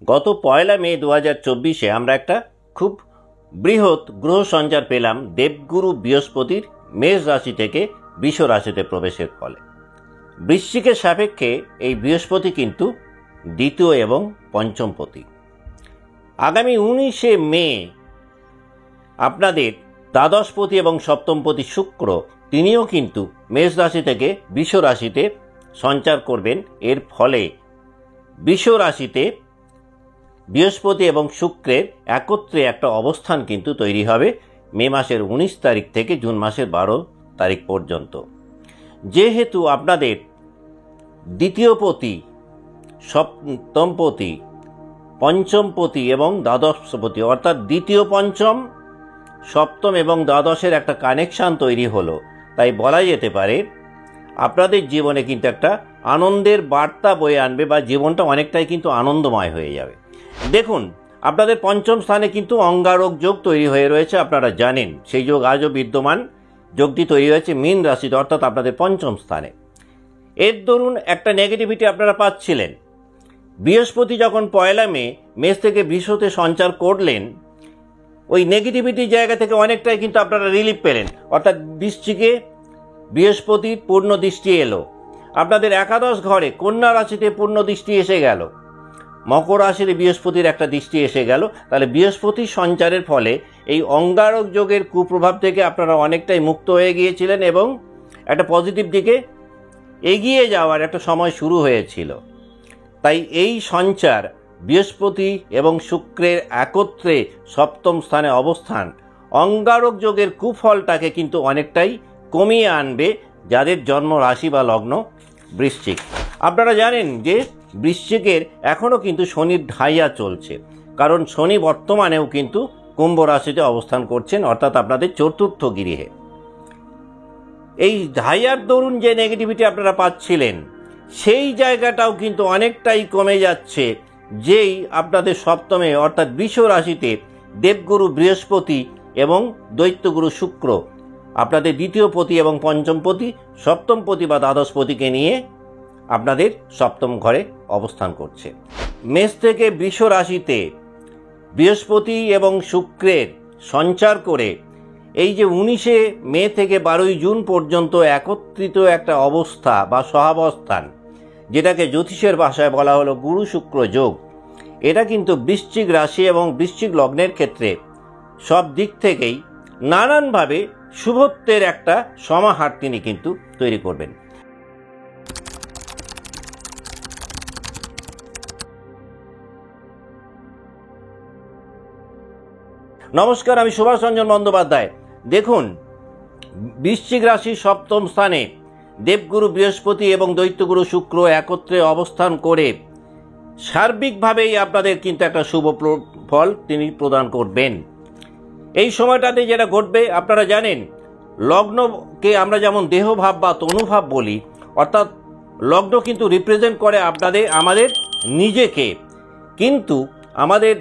গত 1 মে 2024 আমরা একটা খুব বৃহৎ গ্রহ সঞ্চার পেলাম দেবগুরু বৃহস্পতির মেষ রাশি থেকে বৃষ রাশিতে প্রবেশের ফলে। বৃশ্চিকের সাপেক্ষে এই বৃহস্পতি কিন্তু দ্বিতীয় এবং পঞ্চমপতি। আগামী 19 মে আপনাদের দ্বাদশপতি এবং সপ্তমপতি শুক্র তিনিও কিন্তু মেষ রাশি থেকে বৃষ রাশিতে সঞ্চার করবেন। এর ফলে বৃষ রাশিতে বৃহস্পতি এবং শুক্রের একত্রে একটা অবস্থান কিন্তু তৈরি হবে মে মাসের 19 তারিখ থেকে জুন মাসের 12 তারিখ পর্যন্ত। যেহেতু আপনাদের দ্বিতীয়পতি, সপ্তমপতি, পঞ্চমপতি এবং দ্বাদশপতি অর্থাৎ দ্বিতীয়, পঞ্চম, সপ্তম এবং দ্বাদশের একটা কানেকশান তৈরি হলো, তাই বলা যেতে পারে আপনাদের জীবনে কিন্তু একটা আনন্দের বার্তা বয়ে আনবে বা জীবনটা অনেকটাই কিন্তু আনন্দময় হয়ে যাবে। দেখুন, আপনাদের পঞ্চম স্থানে কিন্তু অঙ্গারক যোগ তৈরি হয়ে রয়েছে, আপনারা জানেন। সেই যোগ আজও বিদ্যমান। যোগটি তৈরি হয়েছে মীন রাশিতে অর্থাৎ আপনাদের পঞ্চম স্থানে। এর দরুন একটা নেগেটিভিটি আপনারা পাচ্ছিলেন। বৃহস্পতি যখন 1 মে মেষ থেকে বৃষতে সঞ্চার করলেন, ওই নেগেটিভিটি জায়গা থেকে অনেকটাই কিন্তু আপনারা রিলিফ পেলেন। অর্থাৎ বৃশ্চিকে বৃহস্পতির পূর্ণ দৃষ্টি এলো, আপনাদের একাদশ ঘরে কন্যা রাশিতে পূর্ণ দৃষ্টি এসে গেল, মকর রাশিতে বৃহস্পতির একটা দৃষ্টি এসে গেল। তাহলে বৃহস্পতির সঞ্চারের ফলে এই অঙ্গারক যোগের কুপ্রভাব থেকে আপনারা অনেকটাই মুক্ত হয়ে গিয়েছিলেন এবং একটা পজিটিভ দিকে এগিয়ে যাওয়ার একটা সময় শুরু হয়েছিল। তাই এই সঞ্চার বৃহস্পতি এবং শুক্রের একত্রে সপ্তম স্থানে অবস্থান অঙ্গারক যোগের কুফলটাকে কিন্তু অনেকটাই কমিয়ে আনবে যাদের জন্ম রাশি বা লগ্ন বৃশ্চিক। আপনারা জানেন যে বৃশ্চিকের এখনও কিন্তু শনির ঢাইয়া চলছে, কারণ শনি বর্তমানেও কিন্তু কুম্ভ রাশিতে অবস্থান করছেন অর্থাৎ আপনাদের চতুর্থ গৃহে। এই ঢাইয়ার দরুন যে নেগেটিভিটি আপনারা পাচ্ছিলেন সেই জায়গাটাও কিন্তু অনেকটাই কমে যাচ্ছে, যেই আপনাদের সপ্তমে অর্থাৎ বৃষ রাশিতে দেবগুরু বৃহস্পতি এবং দৈত্যগুরু শুক্র আপনাদের দ্বিতীয়পতি এবং পঞ্চমপতি, সপ্তমপতি বা দ্বাদশপতিকে নিয়ে আপনাদের সপ্তম ঘরে অবস্থান করছে। মেষ থেকে বৃষ রাশিতে বৃহস্পতি এবং শুক্রের সঞ্চার করে এই যে 19 মে থেকে 12 জুন পর্যন্ত একত্রিত একটা অবস্থা বা সহাবস্থান, যেটাকে জ্যোতিষের ভাষায় বলা হলো গুরু শুক্র যোগ, এটা কিন্তু বৃশ্চিক রাশি এবং বৃশ্চিক লগ্নের ক্ষেত্রে সব দিক থেকেই নানানভাবে শুভত্বের একটা সমাহার তিনি কিন্তু তৈরি করবেন। নমস্কার, আমি সুভাষ রঞ্জন বন্দ্যোপাধ্যায়। দেখুন, বৃশ্চিক রাশির সপ্তম স্থানে দেবগুরু বৃহস্পতি এবং দৈত্যগুরু শুক্র একত্রে অবস্থান করে সার্বিকভাবেই আপনাদের কিন্তু একটা শুভ ফল তিনি প্রদান করবেন। এই সময়টাতে যেটা ঘটবে আপনারা জানেন, লগ্নকে আমরা যেমন দেহভাব বা তনুভাব বলি, অর্থাৎ লগ্ন কিন্তু রিপ্রেজেন্ট করে আমাদের নিজেকে, কিন্তু আমাদের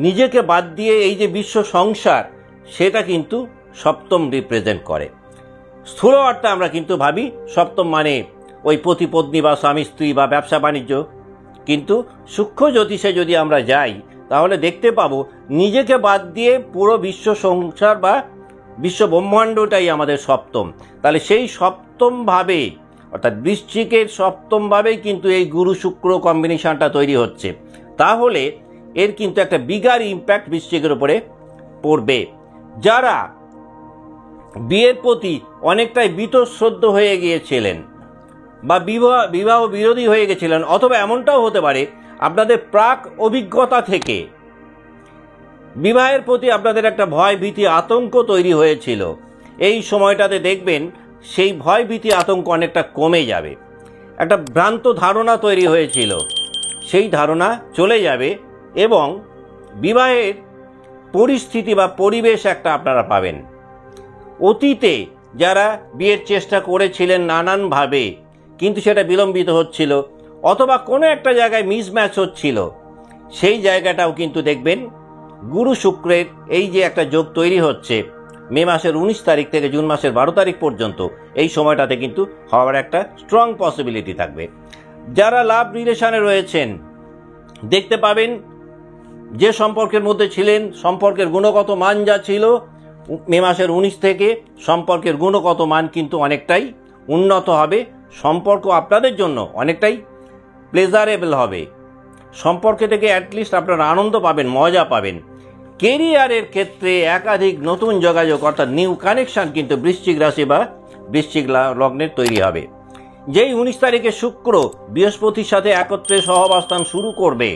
নিজেকে বাদ দিয়ে এই যে বিশ্ব সংসার, সেটা কিন্তু সপ্তম রিপ্রেজেন্ট করে। স্থূল অর্থে আমরা কিন্তু ভাবি সপ্তম মানে ওই পতি পত্নী বা স্বামী স্ত্রী বা ব্যবসা বাণিজ্য, কিন্তু সূক্ষ্ম জ্যোতিষে যদি আমরা যাই তাহলে দেখতে পাবো নিজেকে বাদ দিয়ে পুরো বিশ্ব সংসার বা বিশ্ব ব্রহ্মাণ্ডটাই আমাদের সপ্তম। তাহলে সেই সপ্তম ভাবে অর্থাৎ বৃশ্চিকের সপ্তম ভাবেই কিন্তু এই গুরু শুক্র কম্বিনেশনটা তৈরি হচ্ছে। তাহলে এর কিন্তু একটা বিগার ইম্প্যাক্ট বৃশ্চিকের উপরে পড়বে। যারা বিয়ের প্রতি অনেকটাই বীতশ্রদ্ধ হয়ে গিয়েছিলেন বা বিবাহ বিরোধী হয়ে গেছিলেন, অথবা এমনটাও হতে পারে আপনাদের প্রাক অভিজ্ঞতা থেকে বিবাহের প্রতি আপনাদের একটা ভয় ভীতি আতঙ্ক তৈরি হয়েছিল, এই সময়টাতে দেখবেন সেই ভয় ভীতি আতঙ্ক অনেকটা কমে যাবে। একটা ভ্রান্ত ধারণা তৈরি হয়েছিল, সেই ধারণা চলে যাবে এবং বিবাহের পরিস্থিতি বা পরিবেশ একটা আপনারা পাবেন। অতীতে যারা বিয়ের চেষ্টা করেছিলেন নানানভাবে, কিন্তু সেটা বিলম্বিত হচ্ছিল অথবা কোনো একটা জায়গায় মিসম্যাচ হচ্ছিল, সেই জায়গাটাও কিন্তু দেখবেন গুরু শুক্রের এই যে একটা যোগ তৈরি হচ্ছে মে মাসের 19 তারিখ থেকে জুন মাসের 12 তারিখ পর্যন্ত, এই সময়টাতে কিন্তু হওয়ার একটা স্ট্রং পসিবিলিটি থাকবে। যারা লাভ রিলেশনে রয়েছেন দেখতে পাবেন যে সম্পর্কের মধ্যে ছিলেন, সম্পর্কের গুণগত মান যা ছিল মে মাসের 19 থেকে সম্পর্কের গুণগত মান কিন্তু অনেকটাই উন্নত হবে। সম্পর্ক আপনাদের জন্য অনেকটাই প্লেজারেবল হবে। সম্পর্কে থেকে অ্যাটলিস্ট আপনারা আনন্দ পাবেন, মজা পাবেন। কেরিয়ারের ক্ষেত্রে একাধিক নতুন যোগাযোগ অর্থাৎ নিউ কানেকশন কিন্তু বৃশ্চিক রাশি বা বৃশ্চিক লগ্নের তৈরি হবে। যেই 19 তারিখে শুক্র বৃহস্পতির সাথে একত্রে সহাবস্থান শুরু করবে,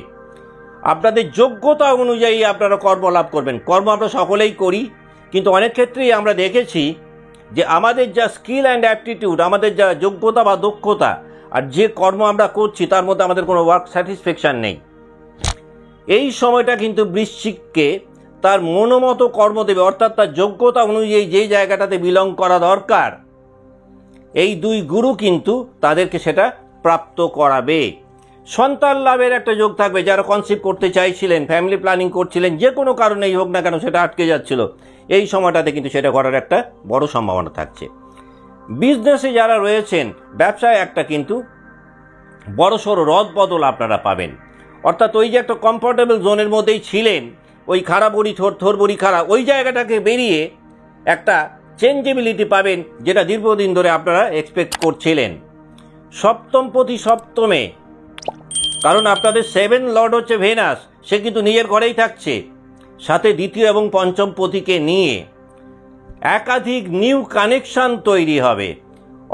আপনাদের যোগ্যতা অনুযায়ী আপনারা কর্ম লাভ করবেন। কর্ম আমরা সকলেই করি, কিন্তু অনেক ক্ষেত্রেই আমরা দেখেছি যে আমাদের যা স্কিল অ্যান্ড অ্যাপটিটিউড, আমাদের যা যোগ্যতা বা দক্ষতা আর যে কর্ম আমরা করছি তার মধ্যে আমাদের কোনো ওয়ার্ক স্যাটিসফ্যাকশন নেই। এই সময়টা কিন্তু বৃশ্চিককে তার মনোমতো কর্ম দেবে, অর্থাৎ তার যোগ্যতা অনুযায়ী যেই জায়গাটাতে বিলং করা দরকার এই দুই গুরু কিন্তু তাদেরকে সেটা প্রাপ্ত করাবে। সন্তান লাভের একটা যোগ থাকবে। যারা কনসিভ করতে চাইছিলেন, ফ্যামিলি প্ল্যানিং করছিলেন, যে কোনো কারণেই হোক না কেন সেটা আটকে যাচ্ছিল, এই সময়টাতে কিন্তু সেটা করার একটা বড় সম্ভাবনা থাকছে। বিজনেসে যারা রয়েছেন, ব্যবসায় একটা কিন্তু বড়সড় রদ বদল আপনারা পাবেন। অর্থাৎ ওই যে একটা কমফোর্টেবল জোনের মধ্যেই ছিলেন, ওই খাড়া বড়ি থর বড়ি খাড়া, ওই জায়গাটাকে বেরিয়ে একটা চেঞ্জেবিলিটি পাবেন, যেটা দীর্ঘদিন ধরে আপনারা এক্সপেক্ট করছিলেন। সপ্তমপতি সপ্তমে, কারণ আপনাদের 7 লর্ড হচ্ছে ভেনাস, সে কিন্তু নিজের ঘরেই থাকছে, সাথে দ্বিতীয় এবং পঞ্চম পতিকে নিয়ে একাধিক নিউ কানেকশন তৈরি হবে।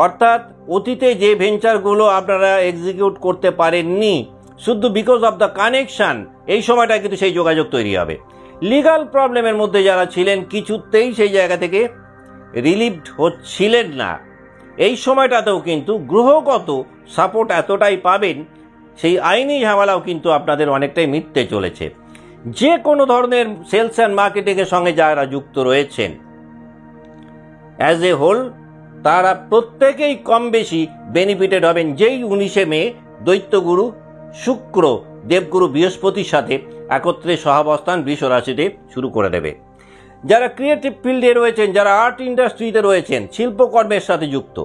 অর্থাৎ অতীতে যে ভেঞ্চারগুলো আপনারা এক্সিকিউট করতে পারেননি শুধু বিকজ অফ দ্য কানেকশন, এই সময়টা কিন্তু সেই যোগাযোগ তৈরি হবে। লিগাল প্রবলেমের মধ্যে যারা ছিলেন কিছুতেই সেই জায়গা থেকে রিলিভড হচ্ছিলেন না, এই সময়টাতেও কিন্তু গ্রহগত সাপোর্ট এতটাই পাবেন, সেই আইনি ঝামেলাও কিন্তু আপনাদের অনেকটাই মিটতে চলেছে। যে কোনো ধরনের সেলস অ্যান্ড মার্কেটিংয়ের সঙ্গে যারা যুক্ত রয়েছেন অ্যাজ এ হোল, তারা প্রত্যেকেই কম বেশি বেনিফিটেড হবেন। যেই 19 মে দৈত্যগুরু শুক্র দেবগুরু বৃহস্পতির সাথে একত্রে সহাবস্থান বৃষ রাশিতে শুরু করে দেবে। যারা ক্রিয়েটিভ ফিল্ডে রয়েছেন, যারা আর্ট ইন্ডাস্ট্রিতে রয়েছেন, শিল্পকর্মের সাথে যুক্ত,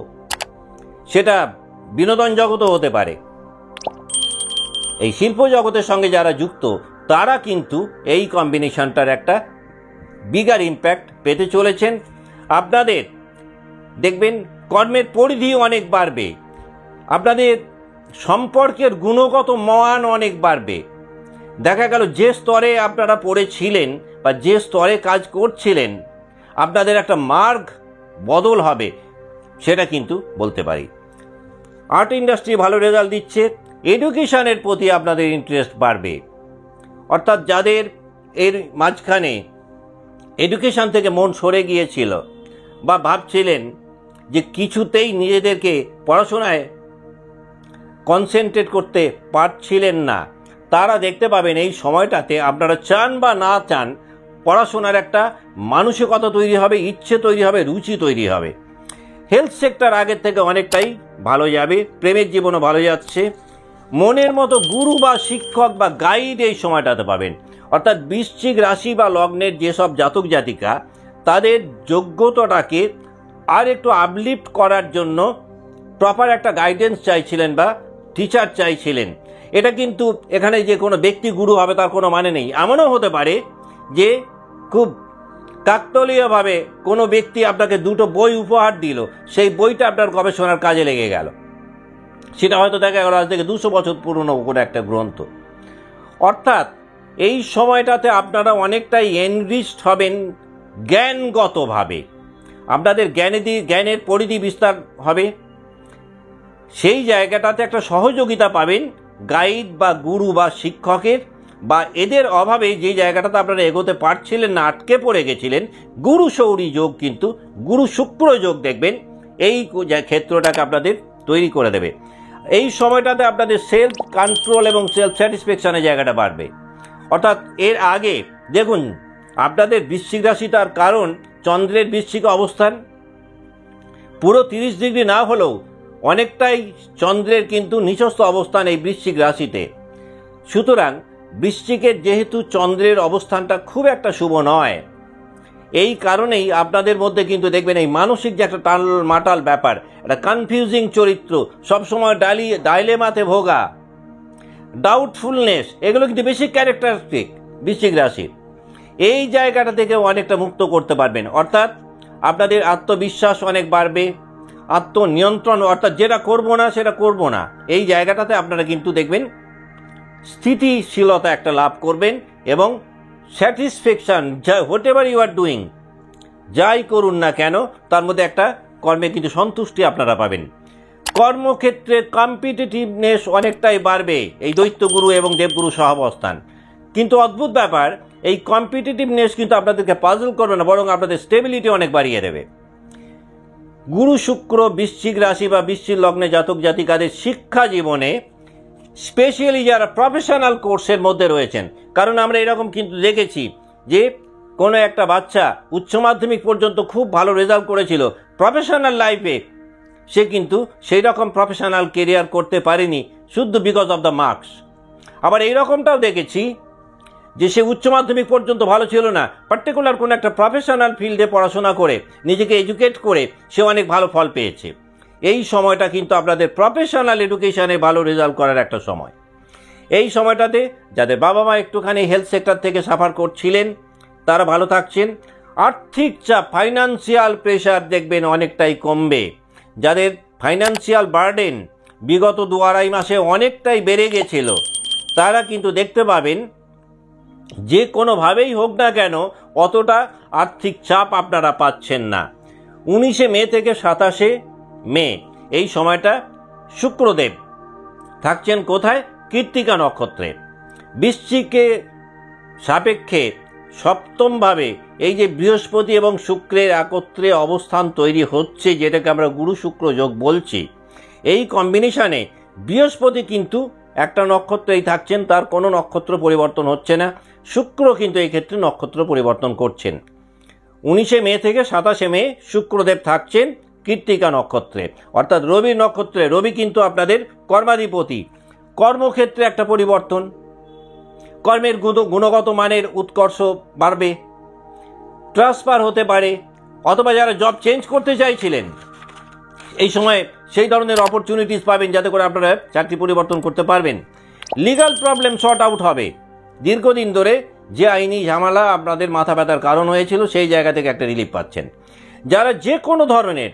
সেটা বিনোদন জগতও হতে পারে, এই শিল্প জগতের সঙ্গে যারা যুক্ত তারা কিন্তু এই কম্বিনেশনটার একটা বিগার ইম্প্যাক্ট পেতে চলেছেন। আপনাদের দেখবেন কর্মের পরিধি অনেক বাড়বে, আপনাদের সম্পর্কের গুণগত মান অনেক বাড়বে। দেখা গেল যে স্তরে আপনারা পড়েছিলেন বা যে স্তরে কাজ করছিলেন, আপনাদের একটা মার্গ বদল হবে, সেটা কিন্তু বলতে পারি। আর্ট ইন্ডাস্ট্রি ভালো রেজাল্ট দিচ্ছে, এডুকেশনের প্রতি আপনাদের ইন্টারেস্ট বাড়বে। অর্থাৎ যাদের এর মাঝখানে এডুকেশন থেকে মন সরে গিয়েছিল বা ভাবছিলেন যে কিছুতেই নিজেদেরকে পড়াশোনায় কনসেন্ট্রেট করতে পারছিলেন না, তারা দেখতে পাবেন এই সময়টাতে আপনারা চান বা না চান পড়াশোনার একটা মানসিকতা তৈরি হবে, ইচ্ছে তৈরি হবে, রুচি তৈরি হবে। হেলথ সেক্টর আগের থেকে অনেকটাই ভালো যাবে, প্রেমের জীবনও ভালো যাচ্ছে। মনের মতো গুরু বা শিক্ষক বা গাইড এই সময়টাতে পাবেন। অর্থাৎ বৃশ্চিক রাশি বা লগ্নের যেসব জাতক জাতিকা তাদের যোগ্যতাটাকে আর একটু আপলিফট করার জন্য প্রপার একটা গাইডেন্স চাইছিলেন বা টিচার চাইছিলেন, এটা কিন্তু এখানে যে কোনো ব্যক্তি গুরু হবে তার কোনো মানে নেই। এমনও হতে পারে যে খুব কাকতালীয়ভাবে কোনো ব্যক্তি আপনাকে 2টো বই উপহার দিল, সেই বইটা আপনার গবেষণার কাজে লেগে গেল, সেটা হয়তো দেখা গেল আজ থেকে 200 বছর পুরনো কোনো একটা গ্রন্থ। অর্থাৎ এই সময়টাতে আপনারা অনেকটাই এনরিচড হবেন জ্ঞানগতভাবে, আপনাদের জ্ঞানের পরিধি বিস্তার হবে। সেই জায়গাটাতে একটা সহযোগিতা পাবেন গাইড বা গুরু বা শিক্ষকের, বা এদের অভাবে যে জায়গাটাতে আপনারা এগোতে পারছিলেন না, আটকে পড়ে গেছিলেন, গুরু শৌরী যোগ কিন্তু গুরু শুক্র যোগ দেখবেন এই ক্ষেত্রটাকে আপনাদের তৈরি করে দেবে। এই সময়টাতে আপনাদের সেলফ কন্ট্রোল এবং সেলফ স্যাটিসফ্যাকশনের জায়গাটা বাড়বে। অর্থাৎ এর আগে দেখুন আপনাদের বৃশ্চিক রাশি, তার কারণ চন্দ্রের বৃশ্চিক অবস্থান পুরো 30 ডিগ্রি না হলেও অনেকটাই চন্দ্রের কিন্তু নিচস্থ অবস্থান এই বৃশ্চিক রাশিতে। সুতরাং বৃশ্চিকের যেহেতু চন্দ্রের অবস্থানটা খুব একটা শুভ নয়, এই কারণেই আপনাদের মধ্যে কিন্তু দেখবেন এই মানসিক যে একটা টাল মাটাল ব্যাপার, একটা কনফিউজিং চরিত্র, সবসময় ডাইলেমাতে ভোগা, ডাউটফুলনেস, এগুলো কিন্তু বেশি ক্যারেক্টারিস্টিক বৃশ্চিক রাশির। এই জায়গাটা থেকে অনেকটা মুক্ত করতে পারবেন, অর্থাৎ আপনাদের আত্মবিশ্বাস অনেক বাড়বে, আত্মনিয়ন্ত্রণ, অর্থাৎ যেটা করব না সেটা করব না, এই জায়গাটাতে আপনারা কিন্তু দেখবেন স্থিতিশীলতা একটা লাভ করবেন এবং satisfaction, whatever you are doing, যাই করুন না কেন তার মধ্যে একটা কর্মে কিন্তু সন্তুষ্টি আপনারা পাবেন। কর্মক্ষেত্রে কম্পিটিটিভনেস অনেকটাই বাড়বে এই দৈত্যগুরু এবং দেবগুরু সহাবস্থান। কিন্তু অদ্ভুত ব্যাপার, এই কম্পিটিটিভনেস কিন্তু আপনাদেরকে পাজল করবে না, বরং আপনাদের স্টেবিলিটি অনেক বাড়িয়ে দেবে। গুরু শুক্র বৃশ্চিক রাশি বা বৃশ্চিক লগ্নে জাতক জাতিকাদের শিক্ষা জীবনে, স্পেশালি যারা প্রফেশনাল কোর্সের মধ্যে রয়েছেন, কারণ আমরা এরকম কিন্তু দেখেছি যে কোনো একটা বাচ্চা উচ্চ মাধ্যমিক পর্যন্ত খুব ভালো রেজাল্ট করেছিল, প্রফেশনাল লাইফে সে কিন্তু সেই রকম প্রফেশনাল কেরিয়ার করতে পারেনি শুধু বিকজ অফ দ্য মার্কস। আবার এইরকমটাও দেখেছি যে সে উচ্চ মাধ্যমিক পর্যন্ত ভালো ছিল না, পার্টিকুলার কোনো একটা প্রফেশনাল ফিল্ডে পড়াশোনা করে নিজেকে এডুকেট করে সে অনেক ভালো ফল পেয়েছে। এই সময়টা কিন্তু আপনাদের প্রফেশনাল এডুকেশনে ভালো রেজাল্ট করার একটা সময়। এই সময়টাতে যাদের বাবা মা একটুখানি হেলথ সেক্টর থেকে সাফার করছিলেন তারা ভালো থাকছেন। আর্থিক চাপ, ফাইন্যান্সিয়াল প্রেশার দেখবেন অনেকটাই কমবে। যাদের ফাইন্যান্সিয়াল বার্ডেন বিগত 2-2.5 মাসে অনেকটাই বেড়ে গেছিল, তারা কিন্তু দেখতে পাবেন যে কোনোভাবেই হোক না কেন অতটা আর্থিক চাপ আপনারা পাচ্ছেন না। 19 মে থেকে 27 মে এই সময়টা শুক্রদেব থাকছেন কোথায়? কৃত্তিকা নক্ষত্রে। বৃশ্চিকে সাপেক্ষে সপ্তমভাবে এই যে বৃহস্পতি এবং শুক্রের একত্রে অবস্থান তৈরি হচ্ছে, যেটাকে আমরা গুরু শুক্র যোগ বলছি, এই কম্বিনেশনে বৃহস্পতি কিন্তু একটা নক্ষত্রেই থাকছেন, তার কোনো নক্ষত্র পরিবর্তন হচ্ছে না। শুক্র কিন্তু এই ক্ষেত্রে নক্ষত্র পরিবর্তন করছেন। 19 মে থেকে 27 মে শুক্রদেব থাকছেন কৃত্তিকা নক্ষত্রে, অর্থাৎ রবির নক্ষত্রে। রবি কিন্তু আপনাদের কর্মাধিপতি। কর্মক্ষেত্রে একটা পরিবর্তন, কর্মের গুণগত মানের উৎকর্ষ বাড়বে, ট্রান্সফার হতে পারে, অথবা যারা জব চেঞ্জ করতে চাইছিলেন এই সময় সেই ধরনের অপরচুনিটিস পাবেন যাতে করে আপনারা চাকরি পরিবর্তন করতে পারবেন। লিগাল প্রবলেম শর্ট আউট হবে। দীর্ঘদিন ধরে যে আইনি ঝামেলা আপনাদের মাথা ব্যথার কারণ হয়েছিল সেই জায়গা থেকে একটা রিলিফ পাচ্ছেন। যারা যে কোনো ধরনের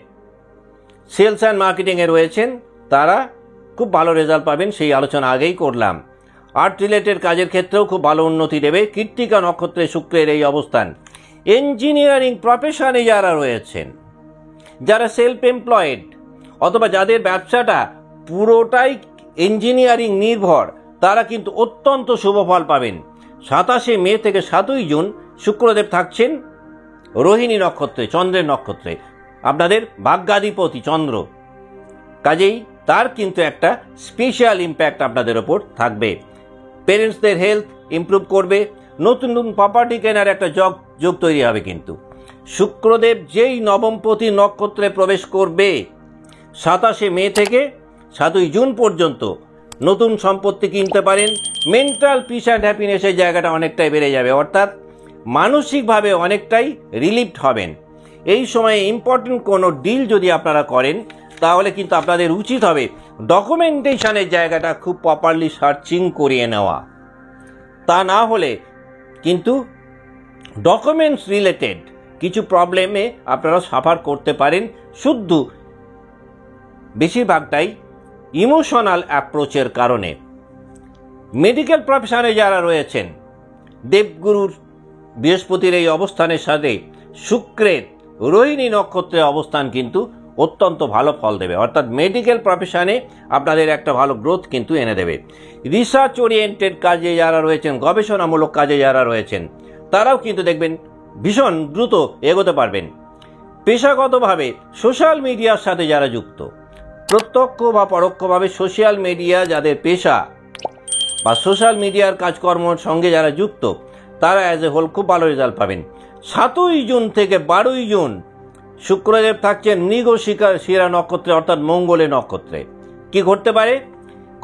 সেলস অ্যান্ড মার্কেটিংয়ে রয়েছেন তারা খুব ভালো রেজাল্ট পাবেন, সেই আলোচনা আগেই করলাম। আর্ট রিলেটেড কাজের ক্ষেত্রেও খুব ভালো উন্নতি দেবে কৃত্তিকা নক্ষত্রে শুক্রের এই অবস্থান। ইঞ্জিনিয়ারিং প্রফেশনে যারা রয়েছেন, যারা সেলফ এমপ্লয়েড অথবা যাদের ব্যবসাটা পুরোটাই ইঞ্জিনিয়ারিং নির্ভর, তারা কিন্তু অত্যন্ত শুভ ফল পাবেন। 27 মে থেকে 7ই জুন শুক্রদেব থাকছেন রোহিণী নক্ষত্রে, চন্দ্রের নক্ষত্রে, আপনাদের ভাগ্যাধিপতি চন্দ্র। কাজেই তার কিন্তু একটা স্পেশাল ইম্প্যাক্ট আপনাদের ওপর থাকবে। পেরেন্টসদের হেলথ ইমপ্রুভ করবে, নতুন নতুন প্রপার্টি কেনার একটা যোগ তৈরি হবে। কিন্তু শুক্রদেব যেই নবমপতি নক্ষত্রে প্রবেশ করবে 27 মে থেকে 7ই জুন পর্যন্ত নতুন সম্পত্তি কিনতে পারেন। মেন্টাল পিস অ্যান্ড হ্যাপিনেসের জায়গাটা অনেকটাই বেড়ে যাবে, অর্থাৎ মানসিকভাবে অনেকটাই রিলিফড হবেন। এই সময়ে ইম্পর্টেন্ট কোনো ডিল যদি আপনারা করেন তাহলে কিন্তু আপনাদের উচিত হবে ডকুমেন্টেশনের জায়গাটা খুব প্রপারলি সার্চিং করিয়ে নেওয়া। তা না হলে কিন্তু ডকুমেন্টস রিলেটেড কিছু প্রবলেমে আপনারা সাফার করতে পারেন, শুদ্ধ বেশিরভাগটাই ইমোশনাল অ্যাপ্রোচের কারণে। মেডিকেল প্রফেশনে যারা রয়েছেন, দেবগুরুর বৃহস্পতির এই অবস্থানের সাথে শুক্রের রোহিণী নক্ষত্রের অবস্থান কিন্তু অত্যন্ত ভালো ফল দেবে, অর্থাৎ মেডিকেল প্রফেশনে আপনাদের একটা ভালো গ্রোথ কিন্তু এনে দেবে। রিসার্চ ওরিয়েন্টেড কাজে যারা রয়েছেন, গবেষণামূলক কাজে যারা রয়েছেন, তারাও কিন্তু দেখবেন ভীষণ দ্রুত এগোতে পারবেন। পেশাগতভাবে সোশ্যাল মিডিয়ার সাথে যারা যুক্ত, প্রত্যক্ষ বা পরোক্ষভাবে সোশ্যাল মিডিয়া যাদের পেশা বা সোশ্যাল মিডিয়ার কাজকর্মের সঙ্গে যারা যুক্ত, তারা অ্যাজ এ হোল খুব ভালো রেজাল্ট পাবেন। 7ই জুন থেকে 12ই জুন শুক্রদেব থাকছেন মৃগশিরা নক্ষত্রে, অর্থাৎ মঙ্গলের নক্ষত্রে। কি ঘটতে পারে?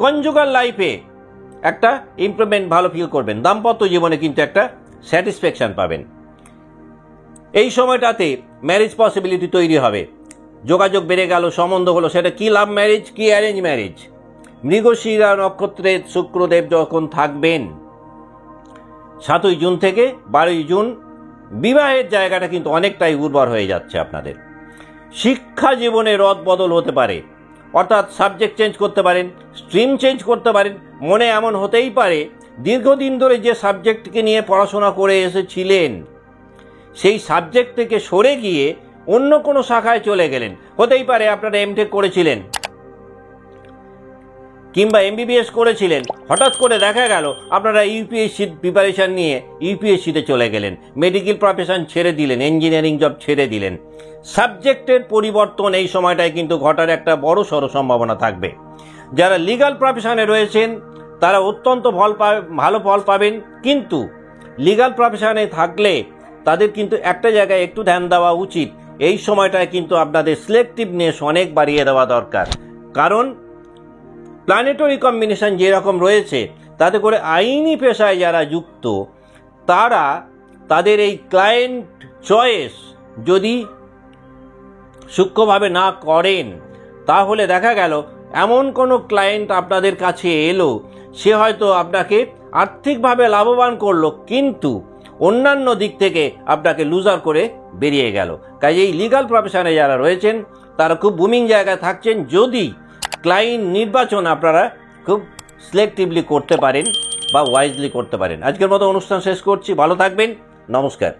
কনজুগাল লাইফে একটা ইমপ্রুভমেন্ট ভালো ফিল করবেন, দাম্পত্য জীবনে কিন্তু একটা স্যাটিসফ্যাকশন পাবেন। এই সময়টাতে ম্যারেজ পসিবিলিটি তৈরি হবে, যোগাযোগ বেড়ে গেল, সম্বন্ধ হলো, সেটা কি লাভ ম্যারেজ কি অ্যারেঞ্জ ম্যারেজ, মৃগশিরা নক্ষত্রে শুক্রদেব যখন থাকবেন 7ই জুন থেকে 12ই জুন, বিবাহের জায়গাটা কিন্তু অনেকটাই উর্বর হয়ে যাচ্ছে আপনাদের। শিক্ষা জীবনে রদ বদল হতে পারে, অর্থাৎ সাবজেক্ট চেঞ্জ করতে পারেন, স্ট্রিম চেঞ্জ করতে পারেন। মনে এমন হতেই পারে দীর্ঘদিন ধরে যে সাবজেক্টকে নিয়ে পড়াশোনা করে এসেছিলেন সেই সাবজেক্ট থেকে সরে গিয়ে অন্য কোনো শাখায় চলে গেলেন। হতেই পারে আপনারা এমটেক করেছিলেন কিংবা এমবিবিএস করেছিলেন, হঠাৎ করে দেখা গেল আপনারা ইউপিএসসির প্রিপারেশান নিয়ে ইউপিএসসিতে চলে গেলেন, মেডিকেল প্রফেশন ছেড়ে দিলেন, ইঞ্জিনিয়ারিং জব ছেড়ে দিলেন। সাবজেক্টের পরিবর্তন এই সময়টায় কিন্তু ঘটার একটা বড় সড়ো সম্ভাবনা থাকবে। যারা লিগ্যাল প্রফেশনে রয়েছেন তারা অত্যন্ত ভালো ফল পাবেন, কিন্তু লিগ্যাল প্রফেশনে থাকলে তাদের কিন্তু একটা জায়গায় একটু ধ্যান দেওয়া উচিত। এই সময়টায় কিন্তু আপনাদের সিলেক্টিভনেস অনেক বাড়িয়ে দেওয়া দরকার, কারণ প্ল্যানেটরি কম্বিনেশন যেরকম রয়েছে তাতে করে আইনি পেশায় যারা যুক্ত তারা তাদের এই ক্লায়েন্ট চয়েস যদি সূক্ষ্মভাবে না করেন তাহলে দেখা গেল এমন কোনো ক্লায়েন্ট আপনাদের কাছে এলো, সে হয়তো আপনাকে আর্থিকভাবে লাভবান করলো কিন্তু অন্যান্য দিক থেকে আপনাকে লুজার করে বেরিয়ে গেল। কাজেই লিগ্যাল প্রফেশনে যারা রয়েছেন তারা খুব বুমিং জায়গায় থাকছেন যদি ক্লায়েন্ট নির্বাচন আপনারা খুব সিলেক্টিভলি করতে পারেন বা ওয়াইজলি করতে পারেন। আজকের মতো অনুষ্ঠান শেষ করছি, ভালো থাকবেন, নমস্কার।